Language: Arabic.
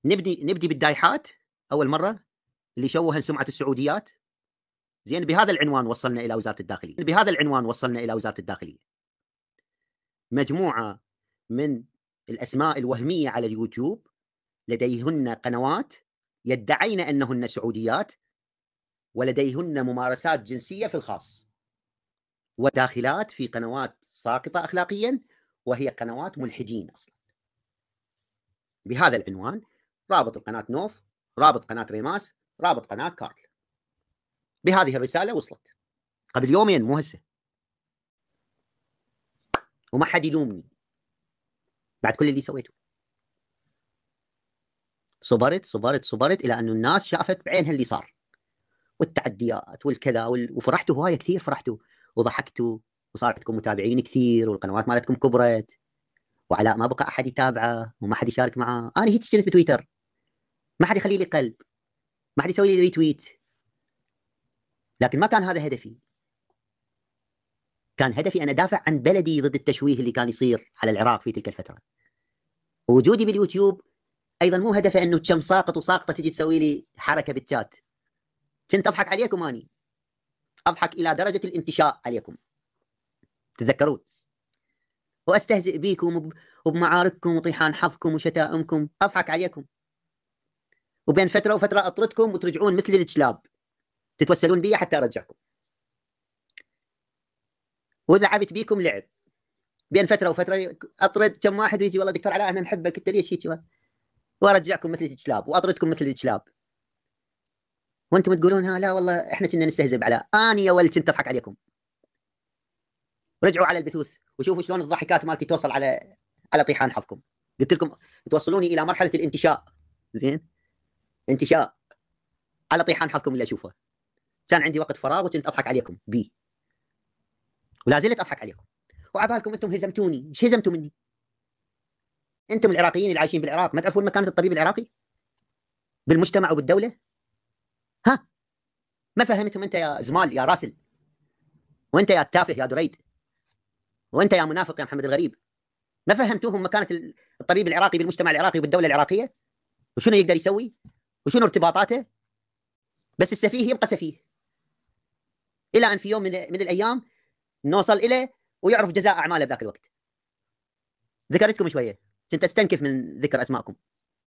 نبدي بالدايحات اول مره اللي شوهن سمعه السعوديات. زين، بهذا العنوان وصلنا الى وزاره الداخليه. مجموعه من الاسماء الوهميه على اليوتيوب لديهن قنوات يدعين انهن سعوديات، ولديهن ممارسات جنسيه في الخاص، وداخلات في قنوات ساقطه اخلاقيا، وهي قنوات ملحدين اصلا. بهذا العنوان رابط القناه نوف، رابط قناه ريماس، رابط قناه كارل. بهذه الرساله وصلت قبل يومين، مو هسه، وما حد يلومني بعد كل اللي سويته. صبرت الى انه الناس شافت بعينها اللي صار، والتعديات والكذا وفرحتوا هوايه كثير، فرحتوا وضحكتوا، وصار عندكم متابعين كثير، والقنوات مالتكم كبرت، وعلاء ما بقى احد يتابعه وما حد يشارك معه. انا هيك كنت بتويتر، ما حد يخلي لي قلب، ما حد يسوي لي ريتويت، لكن ما كان هذا هدفي. كان هدفي أن أدافع عن بلدي ضد التشويه اللي كان يصير على العراق في تلك الفترة. ووجودي باليوتيوب أيضا مو هدفه أنه كم ساقط وساقطة تجي تسوي لي حركة بالشات. كنت أضحك عليكم، أني أضحك إلى درجة الانتشاء عليكم، تتذكرون، وأستهزئ بيكم وبمعارككم وطيحان حظكم وشتائمكم، أضحك عليكم، وبين فترة وفترة أطردكم وترجعون مثل الكلاب تتوسلون بي حتى أرجعكم. ولعبت بيكم لعب، بين فتره وفتره اطرد كم واحد ويجي والله دكتور علاء احنا نحبك انت ليش هيك، وارجعكم مثل الكلاب واطردكم مثل الكلاب، وانتم تقولون ها لا والله احنا كنا نستهزئ بعلاء. اني يا ولد كنت اضحك عليكم. رجعوا على البثوث وشوفوا شلون الضحكات مالتي توصل على طيحان حظكم. قلت لكم توصلوني الى مرحله الانتشاء، زين، انتشاء على طيحان حظكم اللي اشوفه. كان عندي وقت فراغ وكنت اضحك عليكم بي، ولا زلت اضحك عليكم. وعبالكم انتم هزمتوني. ايش هزمتوا مني؟ انتم العراقيين اللي عايشين بالعراق ما تعرفون مكانه الطبيب العراقي بالمجتمع وبالدوله؟ ها، ما فهمتهم انت يا زمال يا راسل، وانت يا تافه يا دريد، وانت يا منافق يا محمد الغريب؟ ما فهمتوهم مكانه الطبيب العراقي بالمجتمع العراقي وبالدوله العراقيه، وشنو يقدر يسوي، وشنو ارتباطاته؟ بس السفيه يبقى سفيه الى ان في يوم من الايام نوصل اليه ويعرف جزاء اعماله بذاك الوقت. ذكرتكم شويه، كنت استنكف من ذكر اسماءكم.